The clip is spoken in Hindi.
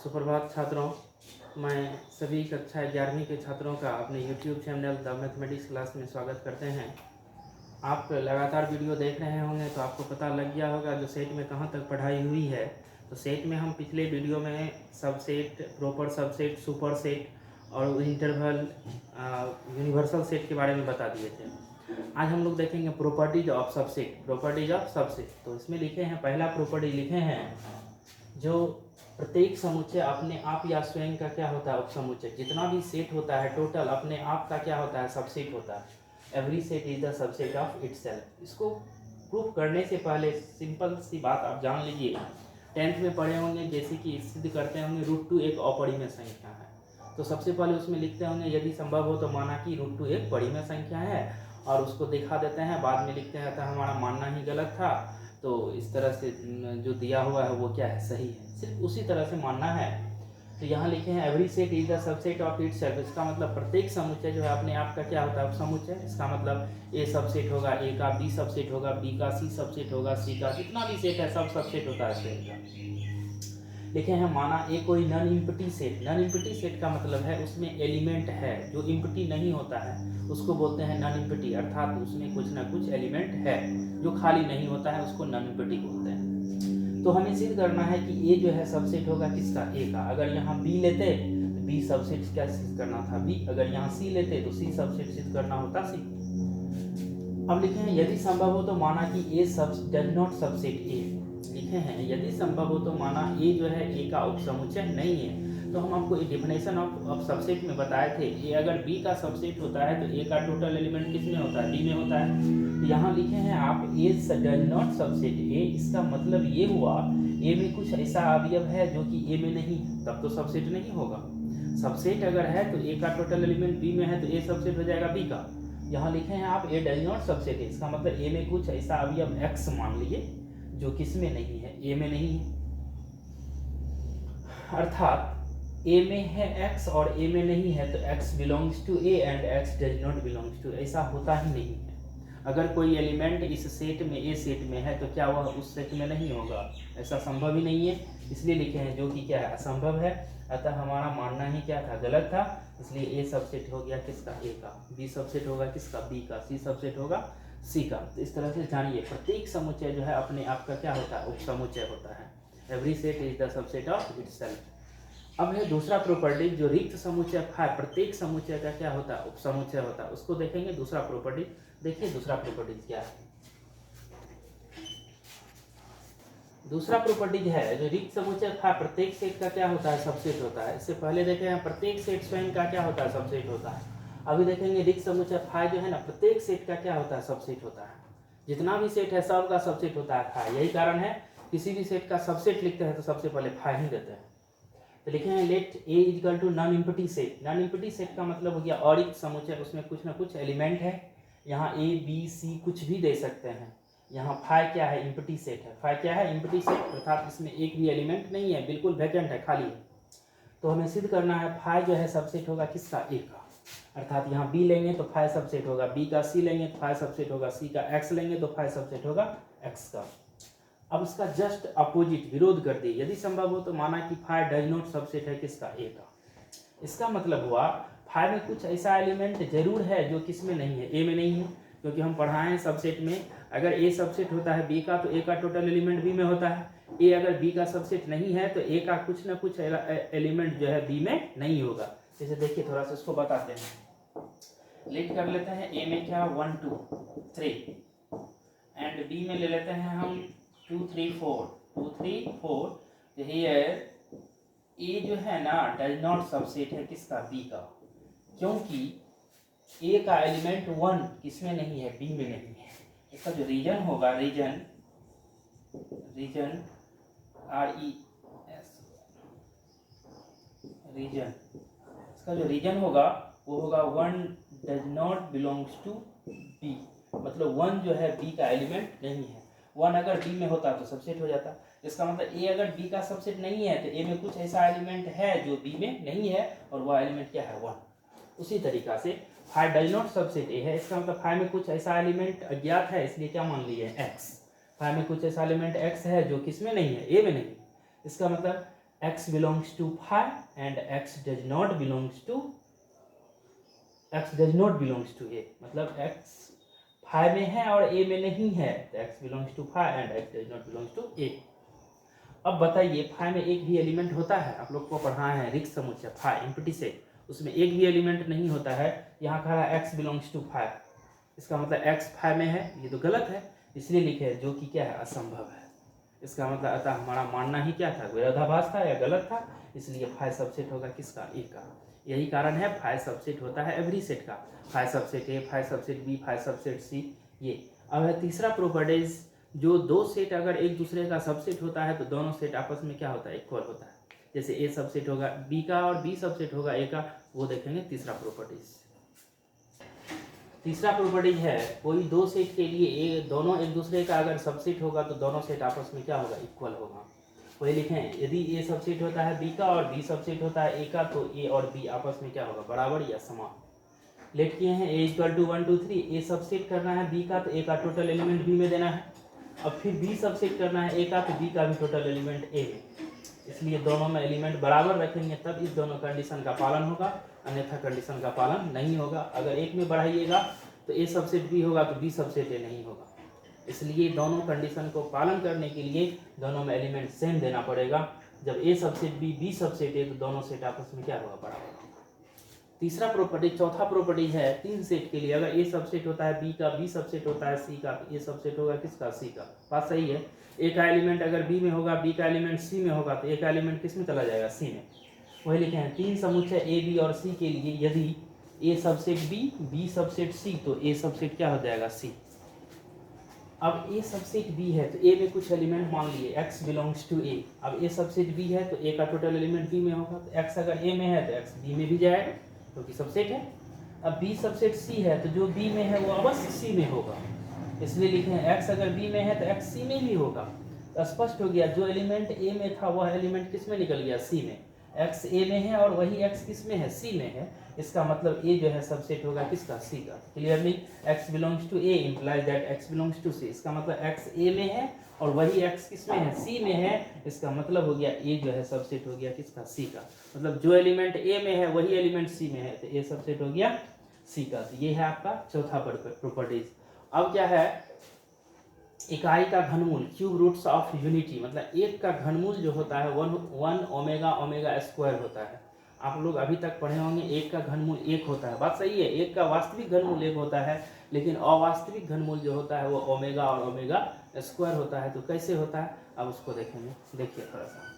सुप्रभात छात्रों, मैं सभी कक्षा 11वीं के छात्रों का अपने YouTube channel the mathematics class में स्वागत करते हैं। आप लगातार वीडियो देख रहे होंगे तो आपको पता लग गया होगा जो सेट में कहाँ तक पढ़ाई हुई है। तो सेट में हम पिछले वीडियो में subset, proper subset, super set और इंटरवल, यूनिवर्सल सेट के बारे में बता दिए थे। आज हम लोग देखेंगे properties of subset. Properties of subset, तो इसमें लिखे हैं, पहला प्रॉपर्टी लिखे हैं, जो प्रत्येक समुच्चय अपने आप या स्वयं का क्या होता है, उपसमुच्चय। जितना भी सेट होता है टोटल अपने आप का क्या होता है, सबसेट होता है। Every set is the subset of itself. इसको प्रूफ करने से पहले सिंपल सी बात आप जान लीजिए, 10th में पढ़े होंगे, जैसे कि सिद्ध करते होंगे √2 एक अपरिमेय संख्या है। तो सबसे पहले उसमें लिखते होंगे यदि संभव हो तो माना कि √2 एक परिमेय संख्या है, और उसको दिखा देते हैं। बाद में लिखते हैं था हमारा मानना ही गलत था, तो इस तरह से जो दिया हुआ है वो क्या है, सही है, सिर्फ उसी तरह से मानना है। तो यहाँ लिखे हैं every set is the subset of itself. इसका मतलब प्रत्येक समुच्चय जो है अपने आप का क्या होता है, उपसमुच्चय। इसका मतलब ए सबसेट होगा ए का, बी सबसेट होगा बी का, सी सबसेट होगा सी का, जितना भी सेट है सब सबसेट होता है सेट का। लिखे हैं माना ए कोई non empty set. Non empty set का मतलब है उसमें एलिमेंट है, जो इम्पटी नहीं होता है उसको बोलते हैं नॉन इम्पटी, अर्थात उसमें कुछ ना कुछ एलिमेंट है जो खाली नहीं होता है, उसको नॉन इम्पटी बोलते हैं। तो हमें सिद्ध करना है कि ए जो है सबसेट होगा किसका, ए का। अगर यहाँ बी लेते तो बी सबसेट क्या सिद्ध करना था, बी। अगर यहाँ सी लेते तो सी सबसेट सिद्ध करना होता, सी। अब लिखे हैं यदि संभव हो तो माना कि ए डज नॉट सबसेट ए। लिखे हैं यदि संभव हो तो माना ए जो है ए का उपसमुच्चय नहीं है। तो हम आपको डेफिनेशन ऑफ सबसेट में बताए थे, ए अगर बी का सबसेट होता है तो ए का टोटल एलिमेंट किस में होता है, डी में होता है। तो यहाँ लिखे हैं आप ए डज नॉट सबसेट ए, इसका मतलब ये हुआ ए में कुछ ऐसा अवयव है जो कि ए में नहीं, तब तो सबसेट नहीं होगा। सबसेट अगर है तो ए का टोटल एलिमेंट बी में है तो ए सबसेट हो जाएगा बी का। यहाँ लिखे हैं आप ए डज नॉट सबसेट है, इसका मतलब ए में कुछ ऐसा अवयव एक्स मान लीजिए जो किस में नहीं है, ए में नहीं है। अर्थात ए में है x और ए में नहीं है, तो x belongs to a and x does not belongs to, ऐसा होता ही नहीं है। अगर कोई एलिमेंट इस सेट में, ए सेट में है, तो क्या वह उस सेट में नहीं होगा, ऐसा संभव ही नहीं है। इसलिए लिखे हैं जो कि क्या है, असंभव है। अतः हमारा मानना ही क्या था, गलत था। इसलिए ए सबसेट हो गया किसका, ए का। बी सबसेट होगा किसका, बी का। सी सबसेट होगा सी का। तो इस तरह से जानिए प्रत्येक समुच्चय जो है अपने आप का क्या होता है, उपसमुच्चय होता है। Every set is the subset of itself. अब है दूसरा प्रॉपर्टी, जो रिक्त समुच्चय है, प्रत्येक समुच्चय का क्या होता है, उपसमुच्चय होता है, उसको देखेंगे। दूसरा प्रॉपर्टी देखिए, दूसरा प्रॉपर्टी क्या है। दूसरा प्रॉपर्टी है जो रिक्त समुच्चय था, प्रत्येक सेट का क्या होता है, सबसेट होता है। इससे पहले देखे हैं प्रत्येक सेट स्वयं का क्या होता है, सबसेट होता है। अभी देखेंगे रिक्त समुच्चय फाई जो है ना, प्रत्येक सेट का क्या होता है, सबसेट होता है। जितना भी सेट है सब का सबसेट होता है फाई। यही कारण है किसी भी सेट का सबसेट लिखते हैं तो सबसे पहले फाई ही देते हैं। तो लिखे हैं let a equal to non empty set. Non empty set का मतलब हो गया अरिक्त समुच्चय, उसमें कुछ ना कुछ एलिमेंट है। यहाँ ए बी सी कुछ भी दे सकते हैं। यहाँ फाई क्या है, इम्पटी सेट है। फाई क्या है, इम्पटी सेट, अर्थात इसमें एक भी एलिमेंट नहीं है, बिल्कुल वैकेंट है, खाली है। तो हमें सिद्ध करना है फाई जो है सबसेट होगा किसका, ए का। अर्थात यहाँ बी लेंगे तो फाई सबसेट होगा बी का, सी लेंगे तो फाई सबसेट होगा सी का, एक्स लेंगे तो फाई सबसेट होगा एक्स का। अब इसका जस्ट अपोजिट, विरोध कर दिए। यदि संभव हो तो माना कि फाई डज नॉट सबसेट है किसका, ए का। इसका मतलब हुआ फाई में कुछ ऐसा एलिमेंट जरूर है जो किस में नहीं है, ए में नहीं है। क्योंकि हम पढ़ाए हैं सबसेट में, अगर ए सबसेट होता है बी का तो ए का टोटल एलिमेंट बी में होता है। ए अगर बी का सबसेट नहीं है तो ए का कुछ ना कुछ एलिमेंट जो है बी में नहीं होगा। जैसे देखिए थोड़ा सा इसको बताते हैं, लेट कर लेते हैं। ए में क्या, 1 2 3, एंड बी में ले लेते हैं हम 2 3 4। हियर ए जो है ना डज नॉट सबसेट है किसका, बी का। क्योंकि ए का एलिमेंट 1 किसमें नहीं है, बी में नहीं है। इसका जो रीजन होगा, रीजन RES, रीजन, इसका जो रीजन होगा वो होगा 1 does not belongs to b. मतलब 1 जो है बी का एलिमेंट नहीं है। 1 अगर बी में होता तो सबसेट हो जाता। इसका मतलब ए अगर बी का सबसेट नहीं है तो ए में कुछ ऐसा एलिमेंट है जो बी में नहीं है, और वह एलिमेंट क्या है, 1। उसी तरीका से phi does not subset a है, इसका मतलब फाई में कुछ ऐसा एलिमेंट अज्ञात है, इसलिए क्या मान लिए, एक्स। फाई में कुछ ऐसा एलिमेंट एक्स है जो किस में नहीं है, ए में नहीं। इसका मतलब x belongs to phi and x does not belongs to a, मतलब x phi में है और a में नहीं है, तो x belongs to phi and x does not belongs to a। अब बताइए phi में एक भी एलिमेंट होता है? आप लोग को पढ़ाया है रिक्त समुच्चय phi एम्प्टी सेट, उसमें एक भी एलिमेंट नहीं होता है। यहाँ कहा है x belongs to phi, इसका मतलब x phi में है, ये तो गलत है, इसलिए लिखे जो कि क्या है, असंभव है। इसका मतलब अतः हमारा मानना ही क्या था, विरोधाभास था या गलत था, इसलिए फाई सबसेट होगा किसका, ए का। यही कारण है फाई सबसेट होता है एवरी सेट का, phi subset A, phi subset B, phi subset C, ये। अब है तीसरा प्रॉपर्टीज, जो दो सेट अगर एक दूसरे का सबसेट होता है तो दोनों सेट आपस में क्या होता है, इक्वल होता है। जैसे ए सबसेट होगा बी का और बी सबसेट होगा ए का, वो देखेंगे तीसरा प्रॉपर्टीज। तीसरा प्रॉपर्टीज है कोई दो सेट के लिए ए दोनों एक दूसरे का अगर सबसेट होगा तो दोनों सेट आपस में क्या होगा, इक्वल होगा। वही लिखें, यदि ए सबसेट होता है बी का और बी सबसेट होता है ए का, तो ए और बी आपस में क्या होगा, बराबर या समान। लेट किए हैं ए इक्वल टू 1 2 3, ए सबसेट करना है बी का तो ए का टोटल एलिमेंट बी में देना है, अब फिर बी सबसेट करना है ए का तो बी का भी टोटल एलिमेंट ए में, इसलिए दोनों में एलिमेंट बराबर रखेंगे तब इस दोनों कंडीशन का पालन होगा, अन्यथा कंडीशन का पालन नहीं होगा। अगर एक में बढ़ाइएगा तो ए सबसेट बी होगा तो बी सबसेट ए नहीं होगा, इसलिए दोनों कंडीशन को पालन करने के लिए दोनों में एलिमेंट सेम देना पड़ेगा। जब A subset B, B subset A, तो दोनों सेट आपस में क्या होगा, बराबर होगा। तीसरा प्रॉपर्टी, चौथा प्रॉपर्टी है तीन सेट के लिए अगर ए सबसेट होता है बी का, बी सबसेट होता है सी का, तो ए सबसेट होगा किसका, सी का। बात सही है। ए का एलिमेंट अगर बी में होगा, बी का एलिमेंट सी में होगा, तो ए का एलिमेंट किस में चला जाएगा, सी में। वही लिखे हैं तीन समुच्चय ए बी और सी के लिए यदि ए सबसेट बी, बी सबसेट सी, तो ए सबसेट क्या हो जाएगा, सी। अब ए सबसेट बी है तो ए में कुछ एलिमेंट मान लिए x बिलोंग्स टू ए, अब ए सबसेट बी है तो ए का टोटल एलिमेंट बी में होगा, तो x अगर ए में है तो x बी में भी जाएगा क्योंकि सबसेट है। अब बी सबसेट सी है तो जो बी में है वो अवश्य सी में होगा, इसलिए लिखे हैं x अगर बी में है तो x सी में भी होगा। तो स्पष्ट हो गया, जो एलिमेंट ए में था वह एलिमेंट किस में निकल गया, सी में। x ए में है और वही x किस में है, सी में है, इसका मतलब ए जो है सबसेट होगा किसका, सी का। Clearly x belongs to A implies that x belongs to C, इसका मतलब x ए में है और वही x किस में है, सी में है, इसका मतलब हो गया ए जो है सबसेट हो गया किसका, सी का। मतलब जो एलिमेंट ए में है वही एलिमेंट सी में है, तो ए सबसेट हो गया सी का। तो ये है आपका चौथा प्रॉपर्टीज। अब क्या है, इकाई का घनमूल, क्यूब रूट्स ऑफ यूनिटी, मतलब एक का घनमूल जो होता है 1 ओमेगा ओमेगा स्क्वायर होता है। आप लोग अभी तक पढ़े होंगे एक का घनमूल एक होता है, बात सही है। एक का वास्तविक घनमूल एक होता है, लेकिन अवास्तविक घनमूल जो होता है वो ओमेगा और ओमेगा स्क्वायर होता है। तो कैसे होता है अब उसको देखेंगे, देखिए थोड़ा सा।